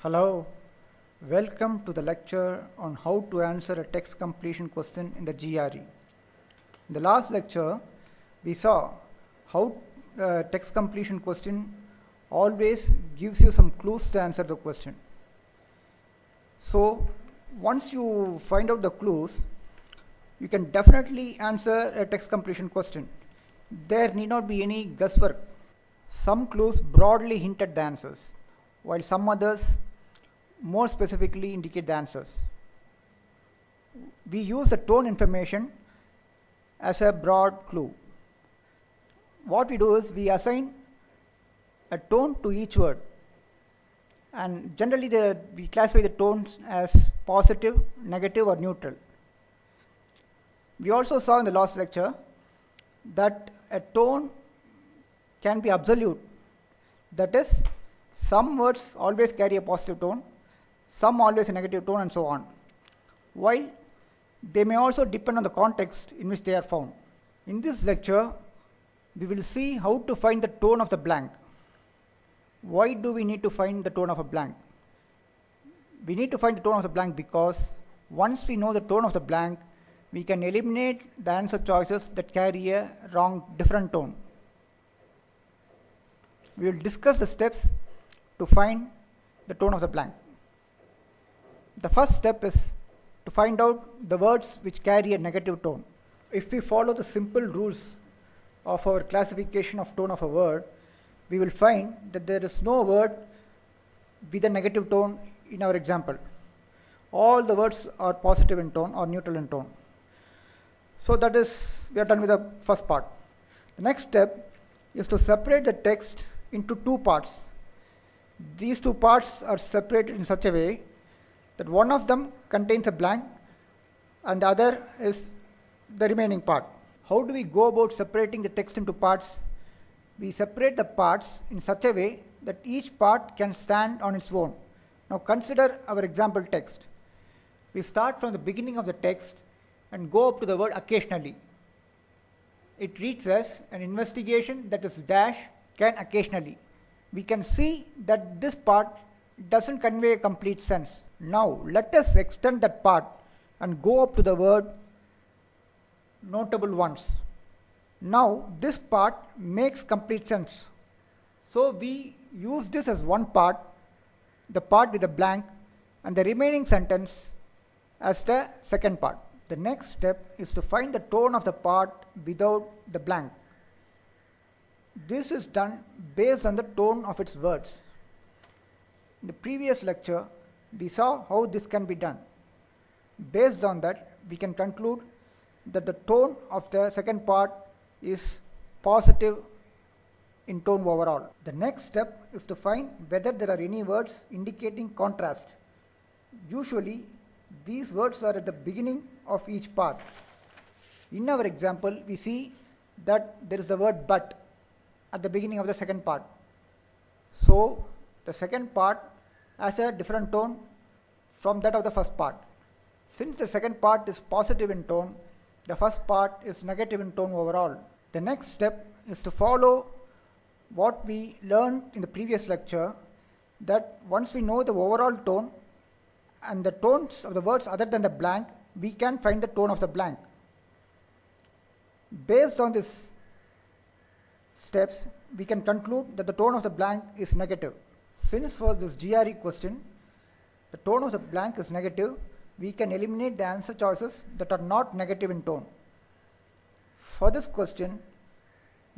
Hello, welcome to the lecture on how to answer a text completion question in the GRE. In the last lecture, we saw how text completion question always gives you some clues to answer the question. So once you find out the clues, you can definitely answer a text completion question. There need not be any guesswork. Some clues broadly hint at the answers, while some others more specifically indicate the answers. We use the tone information as a broad clue. What we do is we assign a tone to each word, and generally we classify the tones as positive, negative, or neutral. We also saw in the last lecture that a tone can be absolute. That is, some words always carry a positive tone, some always a negative tone, and so on, while they may also depend on the context in which they are found. In this lecture, we will see how to find the tone of the blank. Why do we need to find the tone of a blank? We need to find the tone of the blank because once we know the tone of the blank, we can eliminate the answer choices that carry a different tone. We will discuss the steps to find the tone of the blank. The first step is to find out the words which carry a negative tone. If we follow the simple rules of our classification of tone of a word, we will find that there is no word with a negative tone in our example. All the words are positive in tone or neutral in tone. So that is, we are done with the first part. The next step is to separate the text into two parts. These two parts are separated in such a way that one of them contains a blank and the other is the remaining part. How do we go about separating the text into parts? We separate the parts in such a way that each part can stand on its own. Now consider our example text. We start from the beginning of the text and go up to the word occasionally. It reads as an investigation that is dash can occasionally. We can see that this part doesn't convey a complete sense. Now let us extend that part and go up to the word notable ones. Now this part makes complete sense. So we use this as one part, the part with the blank, and the remaining sentence as the second part. The next step is to find the tone of the part without the blank. This is done based on the tone of its words. In the previous lecture, we saw how this can be done. Based on that, we can conclude that the tone of the second part is positive in tone overall. The next step is to find whether there are any words indicating contrast. Usually, these words are at the beginning of each part. In our example, we see that there is the word but at the beginning of the second part. So the second part has a different tone from that of the first part. Since the second part is positive in tone, the first part is negative in tone overall. The next step is to follow what we learned in the previous lecture, that once we know the overall tone and the tones of the words other than the blank, we can find the tone of the blank. Based on these steps, we can conclude that the tone of the blank is negative. Since for this GRE question, the tone of the blank is negative, we can eliminate the answer choices that are not negative in tone. For this question,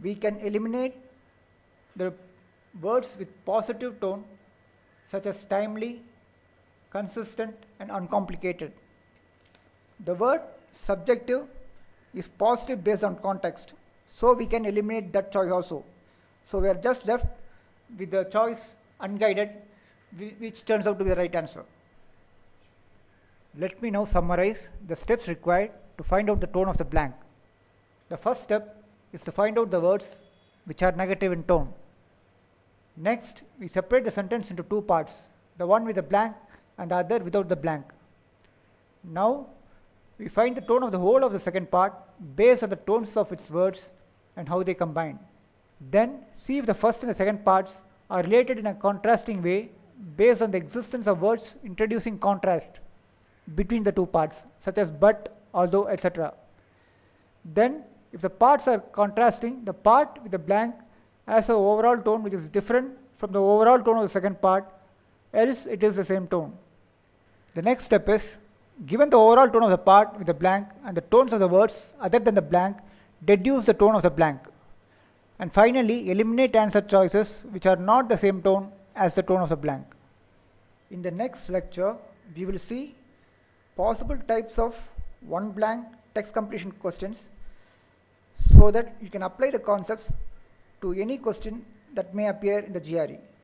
we can eliminate the words with positive tone such as timely, consistent, and uncomplicated. The word subjective is positive based on context, so we can eliminate that choice also. So we are just left with the choice unguided, which turns out to be the right answer. Let me now summarize the steps required to find out the tone of the blank. The first step is to find out the words which are negative in tone. Next, we separate the sentence into two parts, the one with the blank and the other without the blank. Now, we find the tone of the whole of the second part based on the tones of its words and how they combine. Then see if the first and the second parts are related in a contrasting way based on the existence of words introducing contrast between the two parts, such as but, although, etc. Then, if the parts are contrasting, the part with the blank has an overall tone which is different from the overall tone of the second part, else it is the same tone. The next step is, given the overall tone of the part with the blank and the tones of the words other than the blank, deduce the tone of the blank. And finally, eliminate answer choices which are not the same tone as the tone of the blank. In the next lecture, we will see possible types of one blank text completion questions so that you can apply the concepts to any question that may appear in the GRE.